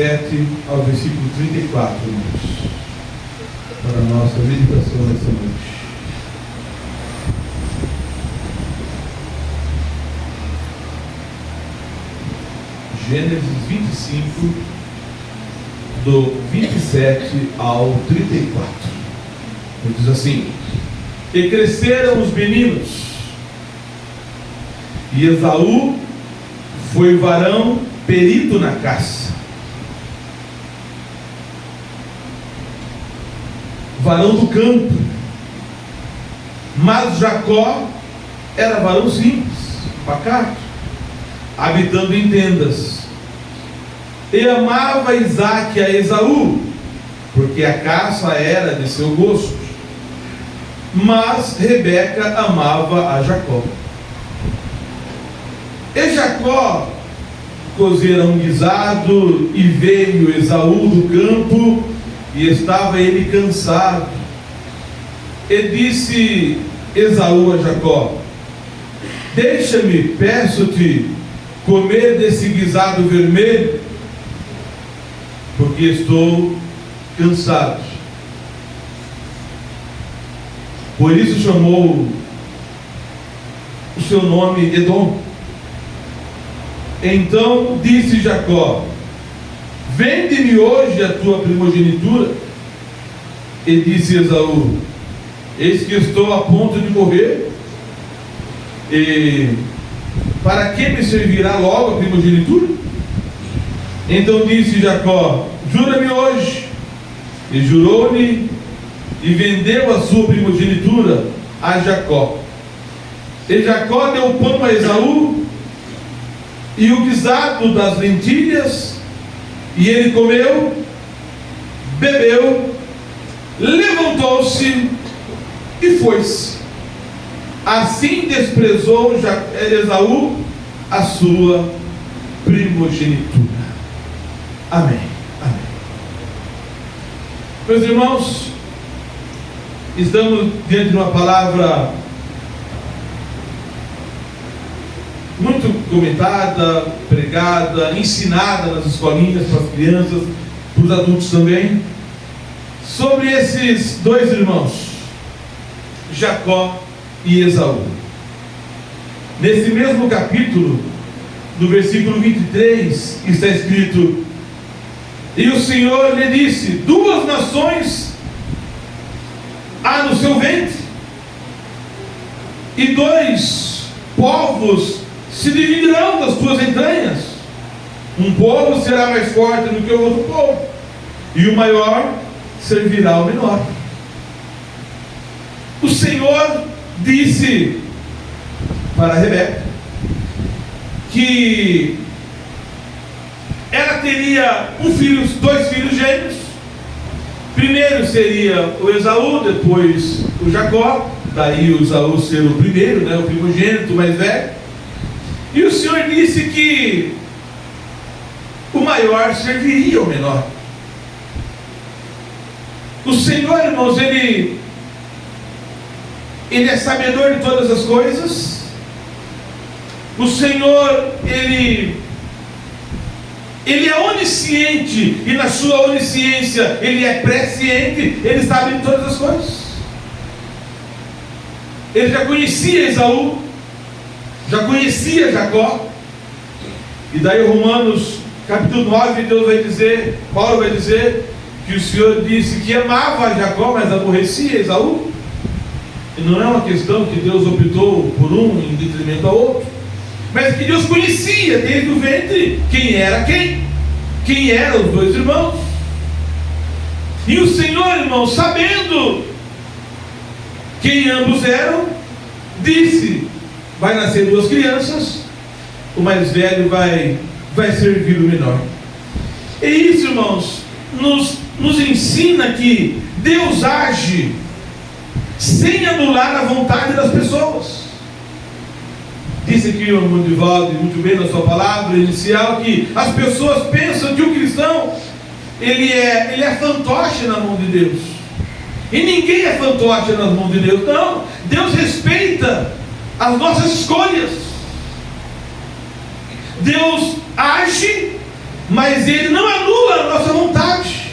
27 ao versículo 34, irmãos, para a nossa meditação nessa noite. Gênesis 25, do 27 ao 34. Ele diz assim: E cresceram os meninos, e Esaú foi varão perito na caça, varão do campo, mas Jacó era varão simples, pacato, habitando em tendas. E amava Isaque a Esaú, porque a caça era de seu gosto, mas Rebeca amava a Jacó. E Jacó cozera um guisado, e veio Esaú do campo, e estava ele cansado. E disse Esaú a Jacó: Deixa-me, peço-te, comer desse guisado vermelho, porque estou cansado. Por isso chamou o seu nome Edom. Então disse Jacó: Vende-me hoje a tua primogenitura. E disse Esaú: Eis que estou a ponto de morrer, e para que me servirá logo a primogenitura? Então disse Jacó: Jura-me hoje. E jurou-lhe, e vendeu a sua primogenitura a Jacó. E Jacó deu pão a Esaú, e o guisado das lentilhas, e ele comeu, bebeu, levantou-se e foi-se. Assim desprezou Esaú a sua primogenitura. Amém. Amém. Meus irmãos, estamos diante de uma palavra muito comentada, pregada, ensinada nas escolinhas para as crianças, para os adultos também, sobre esses dois irmãos, Jacó e Esaú. Nesse mesmo capítulo, no versículo 23, está escrito: E o Senhor lhe disse: Duas nações há no seu ventre, e dois povos se dividirão das tuas entranhas. Um povo será mais forte do que o outro povo, e o maior servirá ao menor. O Senhor disse para Rebeca que ela teria dois filhos gêmeos. Primeiro seria o Esaú, depois o Jacó. Daí o Esaú ser o primeiro, o primogênito mais velho. E o Senhor disse que o maior serviria ao menor. O Senhor, irmãos, Ele é sabedor de todas as coisas. O Senhor, Ele é onisciente, e na sua onisciência Ele é presciente. Ele sabe de todas as coisas. Ele já conhecia Esaú, já conhecia Jacó. E daí Romanos capítulo 9, Paulo vai dizer que o Senhor disse que amava a Jacó, mas aborrecia Esaú. E não é uma questão que Deus optou por um em detrimento ao outro, mas que Deus conhecia desde o ventre quem era quem eram os dois irmãos. E o Senhor, irmão, sabendo quem ambos eram, disse: vai nascer duas crianças, o mais velho vai servir o menor. E isso, irmãos, nos ensina que Deus age sem anular a vontade das pessoas. Disse aqui o irmão Divaldo muito bem na sua palavra inicial, que as pessoas pensam que o cristão ele é fantoche na mão de Deus. E ninguém é fantoche nas mãos de Deus. Não, Deus respeita as nossas escolhas. Deus age mas ele não anula a nossa vontade,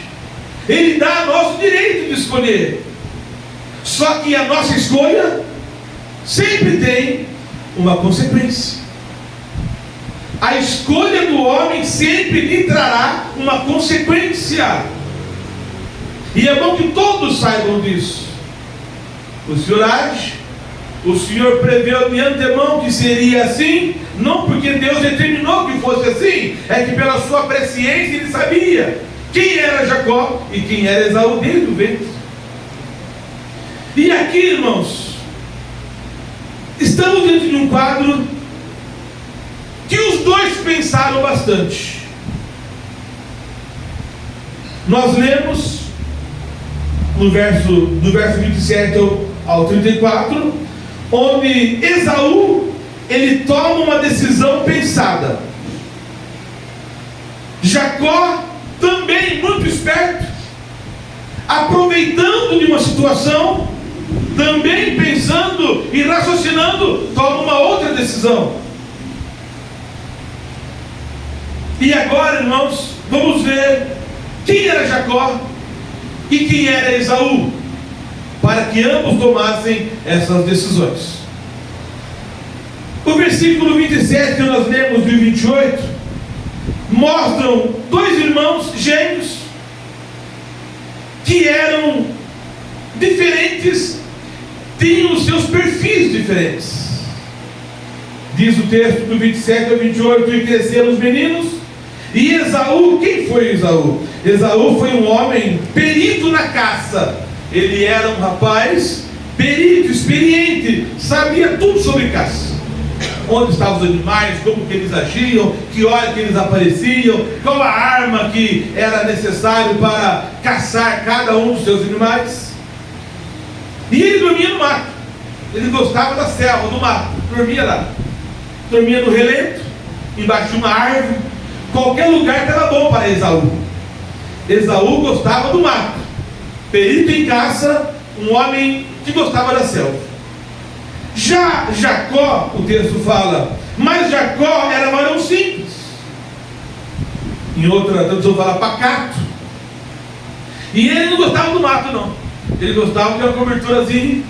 ele dá a nosso direito de escolher. Só que a nossa escolha sempre tem uma consequência. A escolha do homem sempre lhe trará uma consequência. E é bom que todos saibam disso. O Senhor age, o Senhor preveu de antemão que seria assim, não porque Deus determinou que fosse assim, é que pela sua presciência ele sabia quem era Jacó e quem era Esaú desde o ventre. E aqui, irmãos, estamos diante de um quadro que os dois pensaram bastante. Nós lemos do verso 27 ao 34, onde Esaú, ele toma uma decisão pensada. Jacó, também muito esperto, aproveitando de uma situação, também pensando e raciocinando, toma uma outra decisão. E agora, irmãos, vamos ver quem era Jacó e quem era Esaú, para que ambos tomassem essas decisões. O versículo 27 que nós lemos do 28 mostram dois irmãos gêmeos que eram diferentes, tinham os seus perfis diferentes. Diz o texto do 27 ao 28: e cresceram os meninos, e Esaú, quem foi Esaú? Esaú foi um homem perito na caça. Ele era um rapaz perito, experiente, sabia tudo sobre caça. Onde estavam os animais, como que eles agiam, que hora que eles apareciam, qual a arma que era necessário para caçar cada um dos seus animais. E ele dormia no mato. Ele gostava da selva, do mato, dormia lá. Dormia no relento, embaixo de uma árvore. Qualquer lugar estava bom para Esaú. Esaú gostava do mato, perito em caça, um homem que gostava da selva. Já Jacó, o texto fala, mas Jacó era varão simples. Em outra tradução fala pacato. E ele não gostava do mato, não. Ele gostava de uma coberturazinha.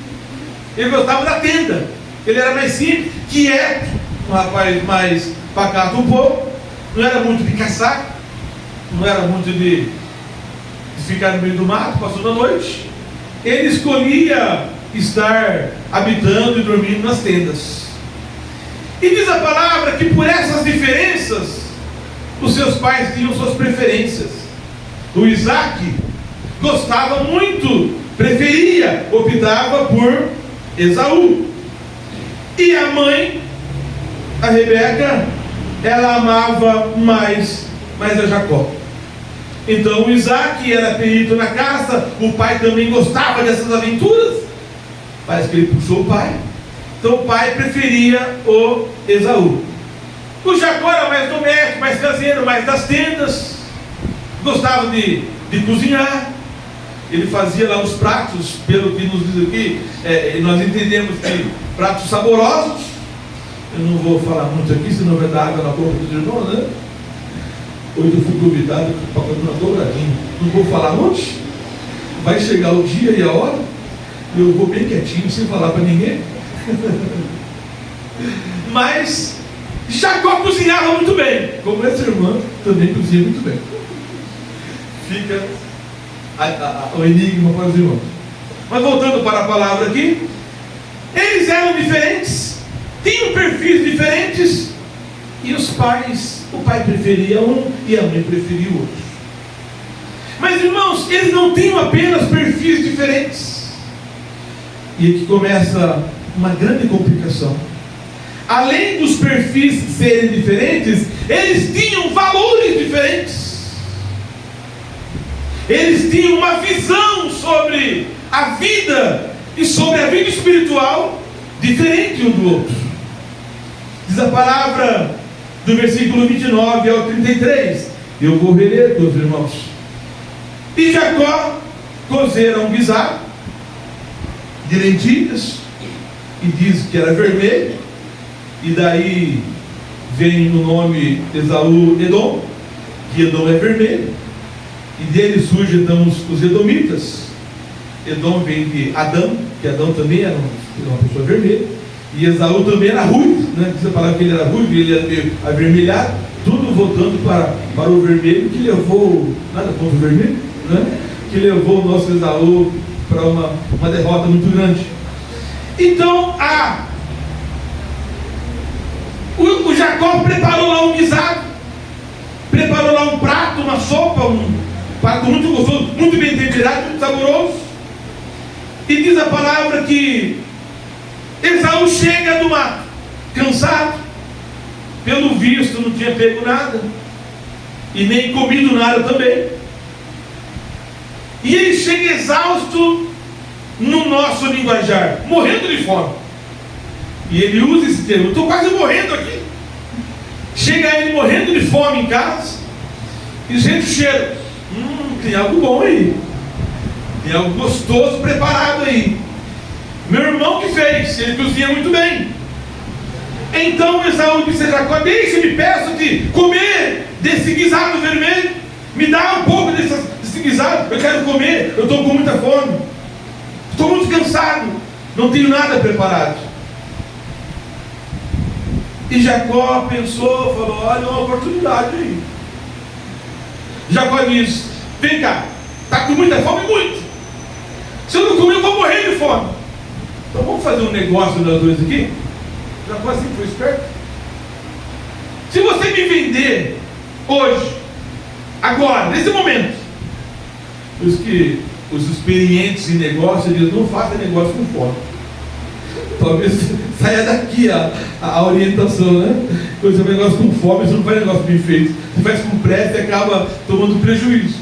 Ele gostava da tenda. Ele era mais simples, quieto, um rapaz mais pacato um pouco. Não era muito de caçar, não era muito de ficar no meio do mato, passando a noite. Ele escolhia estar habitando e dormindo nas tendas. E diz a palavra que por essas diferenças, os seus pais tinham suas preferências. O Isaac gostava muito, preferia, optava por Esaú. E a mãe, a Rebeca, ela amava mais a Jacó. Então o Isaac era perito na caça, o pai também gostava dessas aventuras. Parece que ele puxou o pai. Então o pai preferia o Esaú. O Jacó era mais doméstico, mais caseiro, mais das tendas. Gostava de cozinhar. Ele fazia lá os pratos, pelo que nos diz aqui, nós entendemos que pratos saborosos. Eu não vou falar muito aqui, senão vai dar água na boca dos irmãos, né? Hoje eu fui convidado para comer uma dobradinha. Não vou falar onde. Vai chegar o dia e a hora, e eu vou bem quietinho, sem falar para ninguém. Mas Jacó cozinhava muito bem, como essa irmã também cozinha muito bem. Fica o enigma para os irmãos. Mas voltando para a palavra aqui, eles eram diferentes, tinham perfis diferentes, e os pais, o pai preferia um e a mãe preferia o outro. Mas irmãos, eles não tinham apenas perfis diferentes. E aqui começa uma grande complicação. Além dos perfis serem diferentes, eles tinham valores diferentes. Eles tinham uma visão sobre a vida e sobre a vida espiritual diferente um do outro. Diz a palavra do versículo 29 ao 33. Eu vou reler, meus irmãos. E Jacó cozera um guisado de lentilhas, e diz que era vermelho, e daí vem o nome Esaú Edom, que Edom é vermelho, e dele surgem então os edomitas. Edom vem de Adão, que Adão também era uma pessoa vermelha, e Esaú também era ruivo, né? Diz a palavra que ele era ruivo, ele era meio avermelhado, tudo voltando para o vermelho, que levou, nada contra o vermelho, né? Que levou o nosso Esaú para uma derrota muito grande. Então, o Jacó preparou lá um guisado, preparou lá um prato, uma sopa, um prato muito gostoso, muito bem temperado, muito saboroso. E diz a palavra que Esaú chega do mato, cansado, pelo visto não tinha pego nada, e nem comido nada também. E ele chega exausto, no nosso linguajar, morrendo de fome. E ele usa esse termo: estou quase morrendo aqui. Chega ele morrendo de fome em casa e sente o cheiro. Tem algo bom aí, tem algo gostoso preparado aí. Meu irmão que fez, ele cozinha muito bem. Então Esaú disse a Jacó: deixe-me, peço-te, comer desse guisado vermelho. Me dá um pouco desse guisado, eu quero comer, eu estou com muita fome, estou muito cansado, não tenho nada preparado. E Jacó pensou, falou: olha, uma oportunidade aí. Jacó diz: vem cá, está com muita fome? Muito. Se eu não comer, eu vou morrer de fome. Então vamos fazer um negócio nós dois aqui? Jacó assim foi esperto. Se você me vender hoje, agora, nesse momento, os que os experientes em negócio, eles não fazem negócio com fome. Talvez saia daqui a orientação, né? Quando você faz negócio com fome, você não faz negócio bem feito. Você faz com pressa e acaba tomando prejuízo.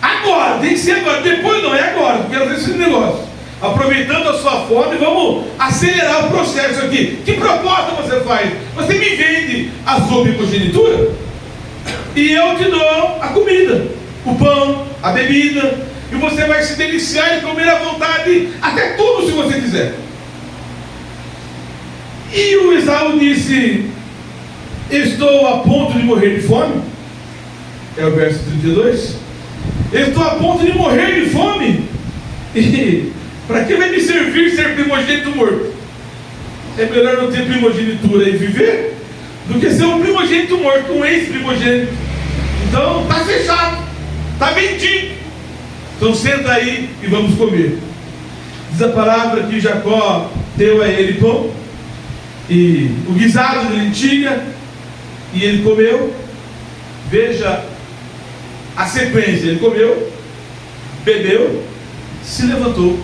Agora, tem que ser agora. Depois não, é agora. Eu quero ver esse negócio. Aproveitando a sua fome, vamos acelerar o processo aqui. Que proposta você faz? Você me vende a sua primogenitura e eu te dou a comida, o pão, a bebida, e você vai se deliciar e comer à vontade, até tudo, se você quiser. E o Esaú disse: estou a ponto de morrer de fome. É o verso 32. Estou a ponto de morrer de fome. E para que vai me servir ser primogênito morto? É melhor não ter primogenitura e viver do que ser um primogênito morto, um ex-primogênito. Então está fechado, está vendido. Então senta aí e vamos comer. Diz a palavra que Jacó deu a ele pão e o guisado de lentilha, e ele comeu. Veja a sequência: ele comeu, bebeu, se levantou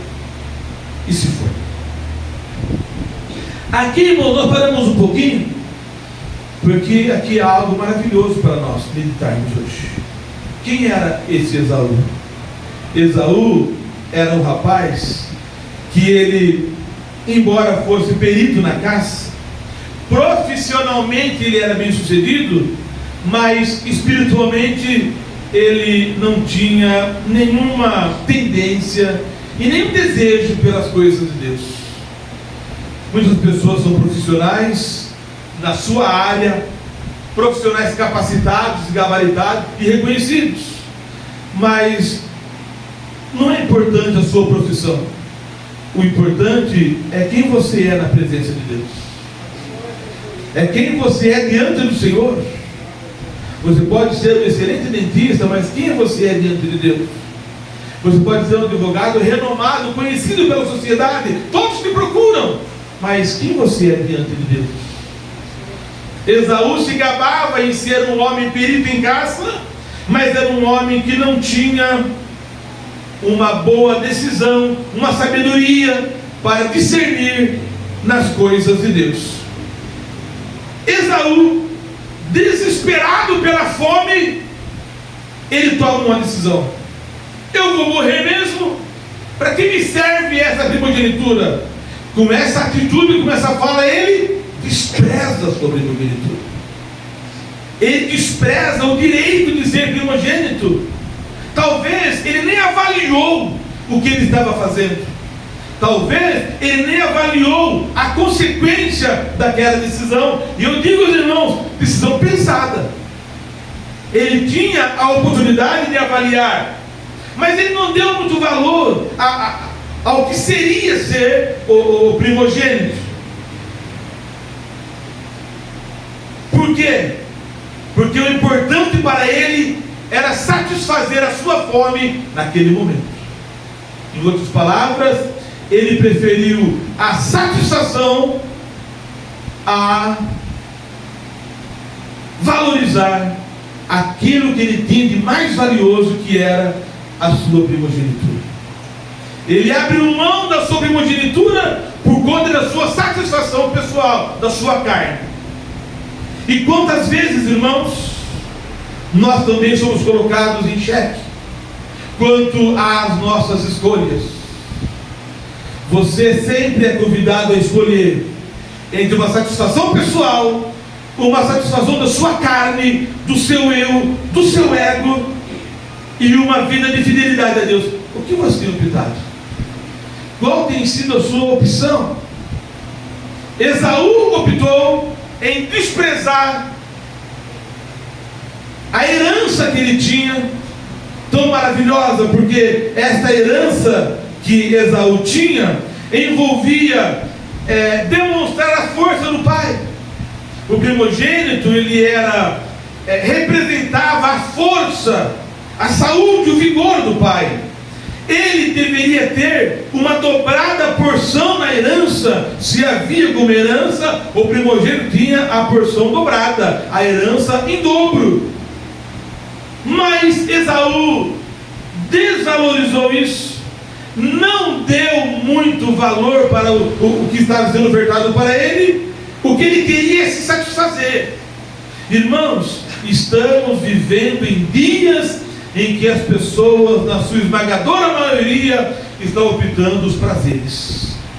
e se foi. Aqui, irmão, nós paramos um pouquinho, porque aqui há algo maravilhoso para nós meditarmos hoje. Quem era esse Esaú? Esaú era um rapaz que ele, embora fosse perito na caça, profissionalmente ele era bem sucedido, mas espiritualmente ele não tinha nenhuma tendência e nenhum desejo pelas coisas de Deus. Muitas pessoas são profissionais na sua área, profissionais capacitados, gabaritados e reconhecidos, mas não é importante a sua profissão. O importante é quem você é na presença de Deus, é quem você é diante do Senhor. Você pode ser um excelente dentista, mas quem você é diante de Deus? Você pode ser um advogado renomado, conhecido pela sociedade, todos te procuram, mas quem você é diante de Deus? Esaú se gabava em ser um homem perito em caça, mas era um homem que não tinha uma boa decisão, uma sabedoria para discernir nas coisas de Deus. Esaú, desesperado pela fome, ele toma uma decisão: eu vou morrer mesmo? Para que me serve essa primogenitura? Com essa atitude, com essa fala, ele despreza a sua primogenitura. Ele despreza o direito de ser primogênito. Talvez ele nem avaliou o que ele estava fazendo. Talvez ele nem avaliou a consequência daquela decisão. E eu digo aos irmãos, decisão pensada. ele tinha a oportunidade de avaliar, mas ele não deu muito valor ao que seria ser o primogênito. Por quê? Porque o importante para ele era satisfazer a sua fome naquele momento. Em outras palavras, ele preferiu a satisfação a valorizar aquilo que ele tinha de mais valioso, que era a sua primogenitura. Ele abriu mão da sua primogenitura por conta da sua satisfação pessoal, da sua carne. E quantas vezes, irmãos, nós também somos colocados em xeque quanto às nossas escolhas. Você sempre é convidado a escolher entre uma satisfação pessoal, uma satisfação da sua carne, do seu eu, do seu ego, e uma vida de fidelidade a Deus. O que você tem optado? Qual tem sido a sua opção? Esaú optou em desprezar a herança que ele tinha, tão maravilhosa, porque esta herança que Esaú tinha envolvia demonstrar a força do pai. O primogênito, ele representava a força, a saúde, o vigor do pai. Ele deveria ter uma dobrada porção na herança. Se havia alguma herança, o primogênito tinha a porção dobrada, a herança em dobro. Mas Esaú desvalorizou isso, não deu muito valor para o que estava sendo ofertado para ele. O que ele queria é se satisfazer. Irmãos, estamos vivendo em dias em que as pessoas, na sua esmagadora maioria, estão optando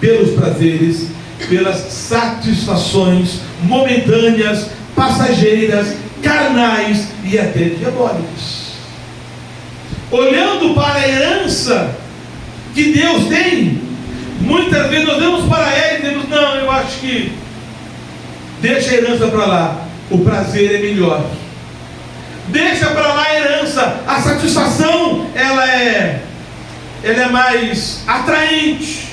pelos prazeres, pelas satisfações momentâneas, passageiras, carnais e até diabólicas. Olhando para a herança que Deus tem, muitas vezes nós vamos para ela e dizemos: não, eu acho que deixa a herança para lá, o prazer é melhor. Deixa para lá a herança, a satisfação ela é mais atraente.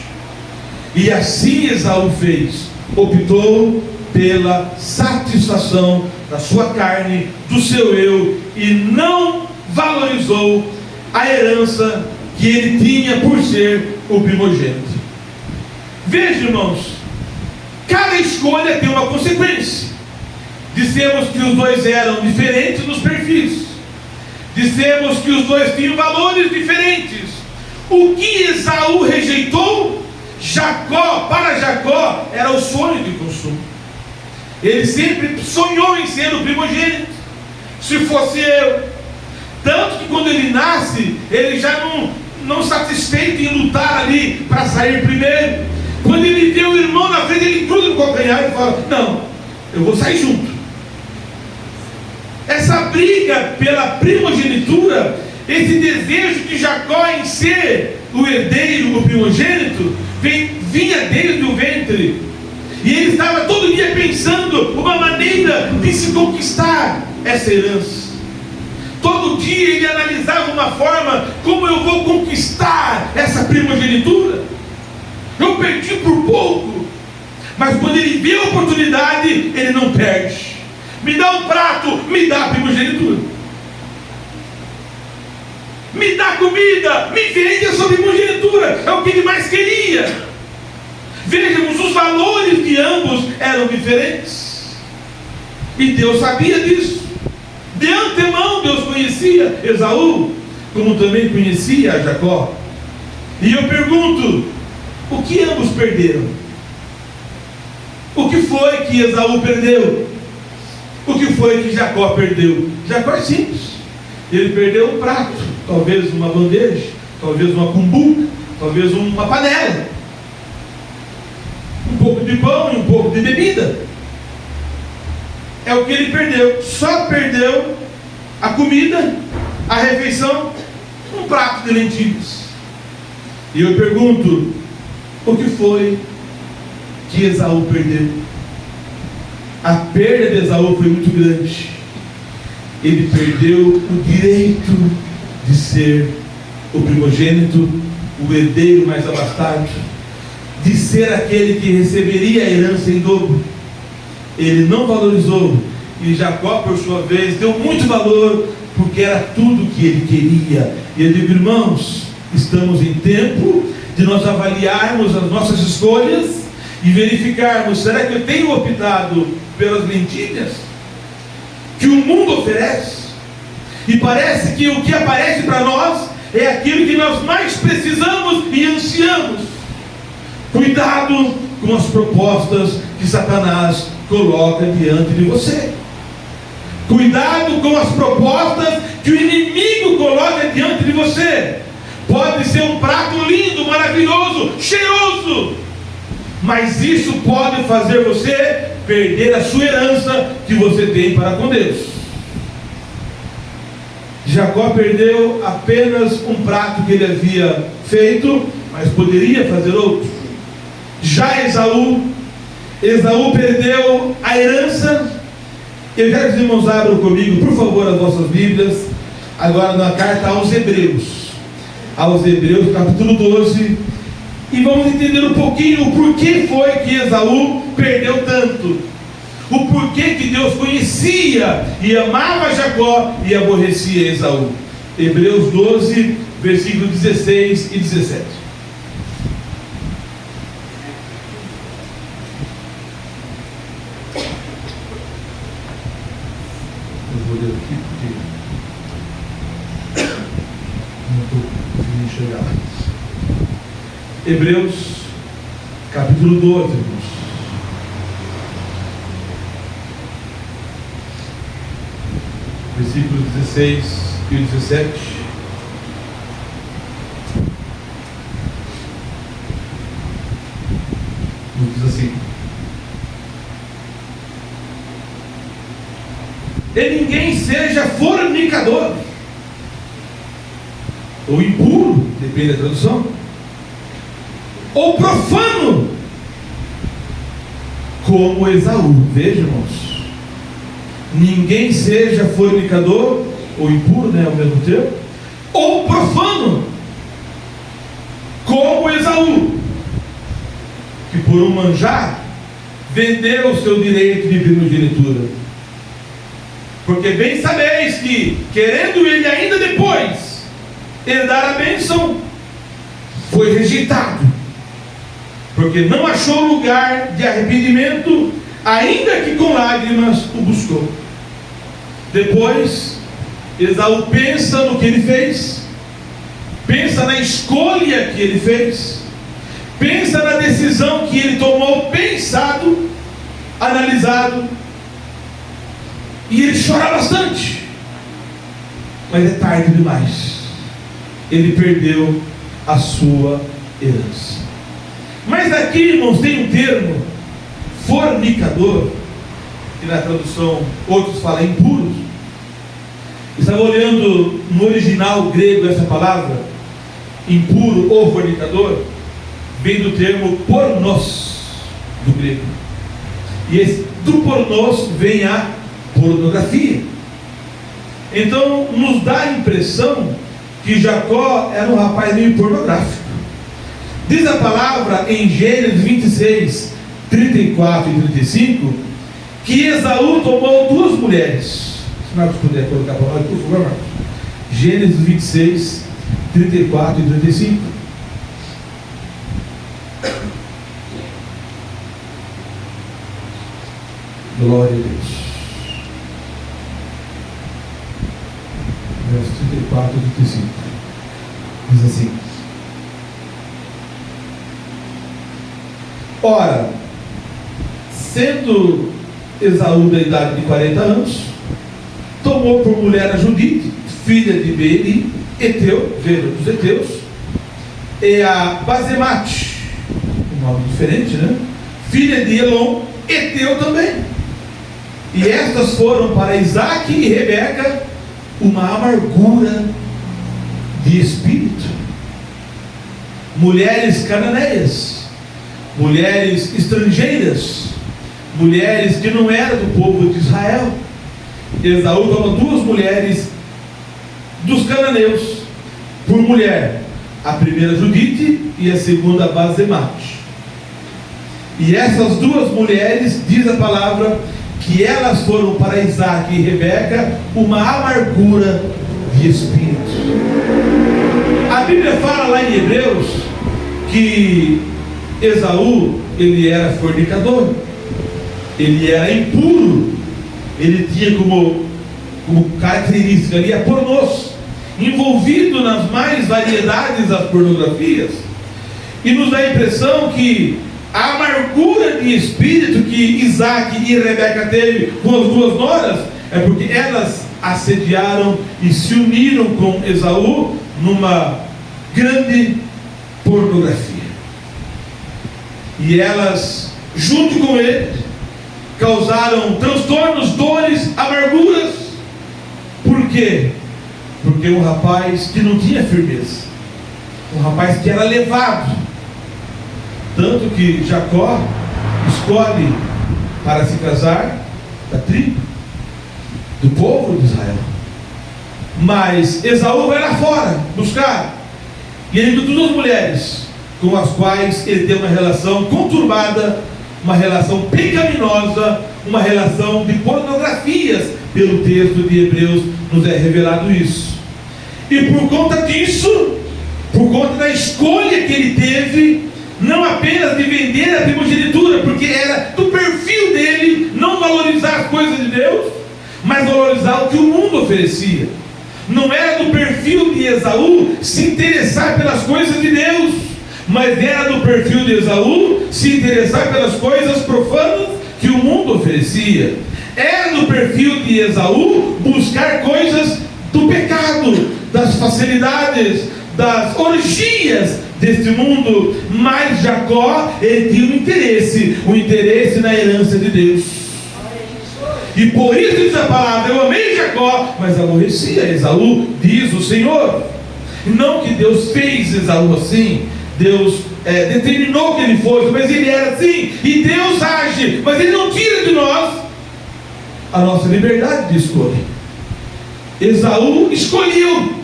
E assim Esaú fez, optou pela satisfação da sua carne, do seu eu, e não valorizou a herança que ele tinha por ser o primogênito. Veja, irmãos, cada escolha tem uma consequência. Dissemos que os dois eram diferentes nos perfis. Dissemos que os dois tinham valores diferentes. O que Esaú rejeitou, para Jacó era o sonho de consumo. Ele sempre sonhou em ser o primogênito. Se fosse eu. Tanto que quando ele nasce, ele já não satisfeito em lutar ali para sair primeiro. Quando ele vê o irmão na frente, ele cruza no calcanhar e fala: não, eu vou sair junto. Essa briga pela primogenitura, esse desejo de Jacó em ser o herdeiro, o primogênito, vinha desde o ventre. E ele estava todo dia pensando uma maneira de se conquistar essa herança. Todo dia ele analisava uma forma: como eu vou conquistar essa primogenitura? Eu perdi por pouco, mas quando ele vê a oportunidade, ele não perde. Me dá um prato, me dá a primogenitura. Me dá comida, me vende a sua primogenitura. É o que ele mais queria. Vejamos, os valores de ambos eram diferentes. E Deus sabia disso. De antemão Deus conhecia Esaú, como também conhecia a Jacó. E eu pergunto: o que ambos perderam? O que foi que Esaú perdeu? O que foi que Jacó perdeu? Jacó é simples. Ele perdeu um prato, talvez uma bandeja, talvez uma cumbuca, talvez uma panela, um pouco de pão e um pouco de bebida. É o que ele perdeu. Só perdeu a comida, a refeição, um prato de lentilhas. E eu pergunto: o que foi que Esaú perdeu? A perda de Esaú foi muito grande. ele perdeu o direito de ser o primogênito, o herdeiro mais abastado, de ser aquele que receberia a herança em dobro. Ele não valorizou, e Jacó, por sua vez, deu muito valor, porque era tudo que ele queria. E eu digo, irmãos, estamos em tempo de nós avaliarmos as nossas escolhas e verificarmos: será que eu tenho optado pelas lentilhas que o mundo oferece? E parece que o que aparece para nós é aquilo que nós mais precisamos e ansiamos. Cuidado com as propostas que Satanás coloca diante de você. Cuidado com as propostas que o inimigo coloca diante de você. Pode ser um prato lindo, maravilhoso, cheiroso, mas isso pode fazer você perder a sua herança que você tem para com Deus. Jacó perdeu apenas um prato que ele havia feito, mas poderia fazer outro. Já Esaú perdeu a herança. Eu quero que os irmãos abram comigo, por favor, as vossas Bíblias, agora na carta aos Hebreus, capítulo 12, e vamos entender um pouquinho o porquê foi que Esaú perdeu tanto, o porquê que Deus conhecia e amava Jacó e aborrecia Esaú. Hebreus 12, versículos 16 e 17. Eu vou ler aqui porque não estou conseguindo enxergar. Hebreus capítulo 12, irmãos. Versículos 16 e 17. Diz assim: e ninguém seja fornicador, ou impuro, depende da tradução, ou profano, como Esaú. Veja, irmãos, ninguém seja fornicador, ou impuro, ao mesmo tempo, ou profano, como Esaú, que por um manjar vendeu o seu direito de primogenitura. Porque bem sabeis que, querendo ele ainda depois herdar a bênção, foi rejeitado, porque não achou lugar de arrependimento, ainda que com lágrimas o buscou. Depois, Esaú pensa no que ele fez, pensa na escolha que ele fez, pensa na decisão que ele tomou, pensado, analisado, e ele chora bastante, mas é tarde demais. Ele perdeu a sua herança. Mas aqui, irmãos, tem um termo, fornicador, que na tradução outros falam impuros. Estava olhando no original grego essa palavra, impuro ou fornicador, vem do termo pornos, do grego. E esse, do pornos vem a pornografia. Então nos dá a impressão que Jacó era um rapaz meio pornográfico. Diz a palavra em Gênesis 26, 34 e 35, que Esaú tomou duas mulheres. Se Marcos puder colocar para nós, por favor, Marcos. Gênesis 26, 34 e 35. Glória a Deus. Verso 34 e 35. Diz assim: ora, sendo Esaú da idade de 40 anos, tomou por mulher a Judite, filha de Beeri, Eteu, veja, dos Eteus, e a Basemate, um nome diferente, filha de Elon, Eteu também. E estas foram para Isaque e Rebeca uma amargura de espírito. Mulheres cananeias, mulheres estrangeiras, mulheres que não eram do povo de Israel. Esaú toma duas mulheres dos cananeus por mulher, a primeira Judite e a segunda Basemate. E essas duas mulheres, diz a palavra, que elas foram para Isaac e Rebeca uma amargura de espírito. A Bíblia fala lá em Hebreus que Esaú, ele era fornicador, ele era impuro, ele tinha como característica, ele é pornoso, envolvido nas mais variedades das pornografias, e nos dá a impressão que a amargura de espírito que Isaac e Rebeca teve com as duas noras é porque elas assediaram e se uniram com Esaú numa grande pornografia. E elas, junto com ele, causaram transtornos, dores, amarguras. Por quê? Porque um rapaz que não tinha firmeza, um rapaz que era levado, tanto que Jacó escolhe para se casar da tribo, do povo de Israel. Mas Esaú vai lá fora buscar, e ele encontra duas mulheres com as quais ele tem uma relação conturbada, uma relação pecaminosa, uma relação de pornografias. Pelo texto de Hebreus nos é revelado isso. E por conta disso, por conta da escolha que ele teve, não apenas de vender a primogenitura, porque era do perfil dele não valorizar as coisas de Deus, mas valorizar o que o mundo oferecia. Não era do perfil de Esaú se interessar pelas coisas de Deus, mas era do perfil de Esaú se interessar pelas coisas profanas que o mundo oferecia. Era do perfil de Esaú buscar coisas do pecado, das facilidades, das orgias deste mundo. Mas Jacó, ele tinha um interesse na herança de Deus. E por isso diz a palavra: eu amei Jacó, mas aborrecia Esaú, diz o Senhor. Não que Deus fez Esaú assim, Deus determinou que ele fosse, mas ele era assim, e Deus age, mas ele não tira de nós a nossa liberdade de escolha. Esaú escolheu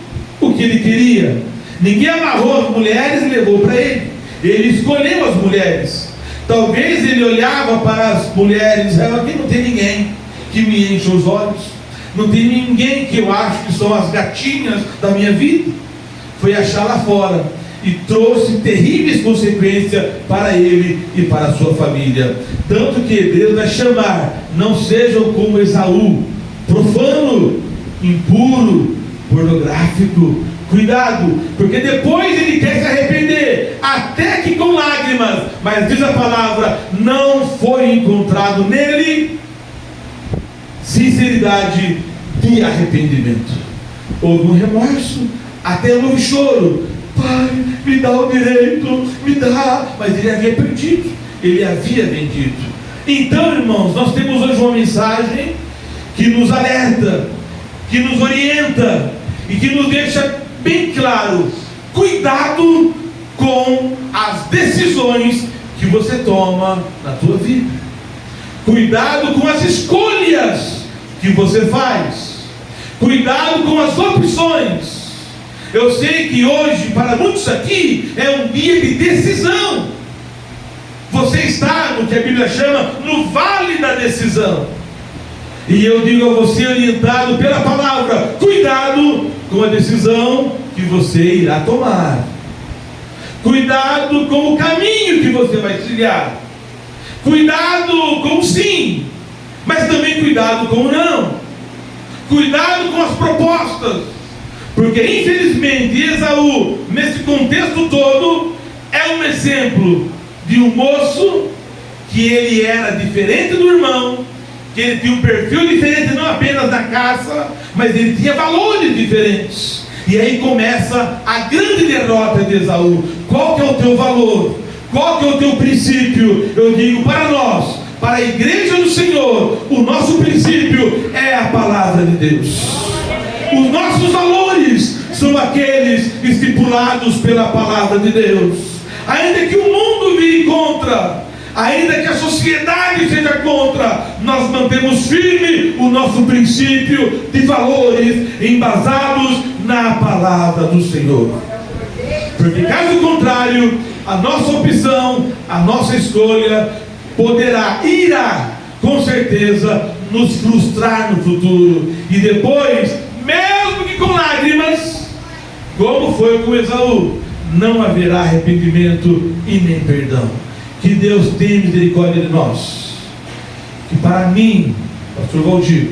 o que ele queria. Ninguém amarrou as mulheres e levou para ele. Ele escolheu as mulheres. Talvez ele olhava para as mulheres: aqui não tem ninguém que me enche os olhos, não tem ninguém que eu acho que são as gatinhas da minha vida. Foi achar lá fora e trouxe terríveis consequências para ele e para a sua família. Tanto que Deus vai chamar: não sejam como Esaú, profano, impuro, pornográfico. Cuidado, porque depois ele quer se arrepender, até que com lágrimas, mas diz a palavra: não foi encontrado nele sinceridade de arrependimento. Houve um remorso, até houve choro: Pai, me dá o direito, me dá. Mas ele havia perdido, ele havia vendido. Então, irmãos, nós temos hoje uma mensagem que nos alerta, que nos orienta e que nos deixa bem claro: cuidado com as decisões que você toma na tua vida. Cuidado com as escolhas que você faz. Cuidado com as opções. Eu sei que hoje, para muitos aqui, é um dia de decisão. Você está no que a Bíblia chama no vale da decisão. E eu digo a você, orientado pela palavra: cuidado com a decisão que você irá tomar. Cuidado com o caminho que você vai trilhar. Cuidado com o sim, mas também cuidado com o não. Cuidado com as propostas, porque infelizmente Esaú, nesse contexto todo, é um exemplo de um moço que ele era diferente do irmão, que ele tinha um perfil diferente, não apenas na caça, mas ele tinha valores diferentes. E aí começa a grande derrota de Esaú. Qual que é o teu valor? Qual que é o teu princípio? Eu digo para nós, para a igreja do Senhor, o nosso princípio é a palavra de Deus. Os nossos valores são aqueles estipulados pela palavra de Deus. Ainda que o mundo vire contra, ainda que a sociedade seja contra, nós mantemos firme o nosso princípio de valores embasados na palavra do Senhor. Porque caso contrário, a nossa opção, a nossa escolha irá com certeza nos frustrar no futuro, e depois, mesmo que com lágrimas, como foi com Esaú, não haverá arrependimento e nem perdão. Que Deus tenha misericórdia de nós. Que para mim, pastor Valdir,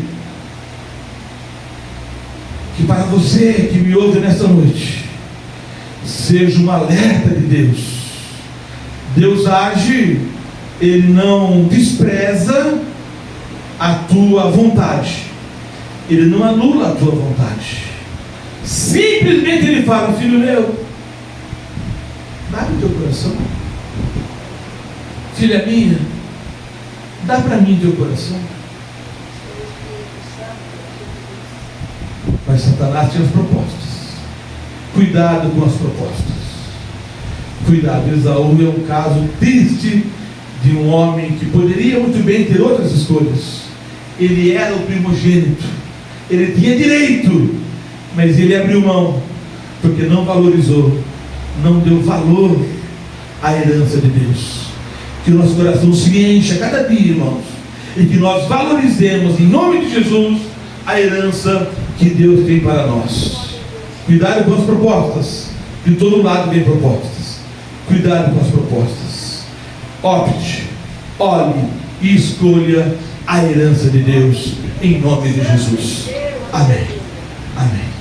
que para você que me ouve nesta noite, seja um alerta de Deus. Deus age, Ele não despreza a tua vontade, Ele não anula a tua vontade. Simplesmente Ele fala: filho meu, dá-me teu coração. Filha minha, dá para mim teu coração. Mas Satanás tinha as propostas. Cuidado com as propostas. Cuidado. Esaú é um caso triste de um homem que poderia muito bem ter outras escolhas. Ele era o primogênito, ele tinha direito, mas ele abriu mão, porque não valorizou, não deu valor à herança de Deus. Que o nosso coração se encha cada dia, irmãos, e que nós valorizemos, em nome de Jesus, a herança que Deus tem para nós. Cuidado com as propostas. De todo lado vem propostas. Cuidado com as propostas. Opte, olhe e escolha a herança de Deus, em nome de Jesus. Amém. Amém.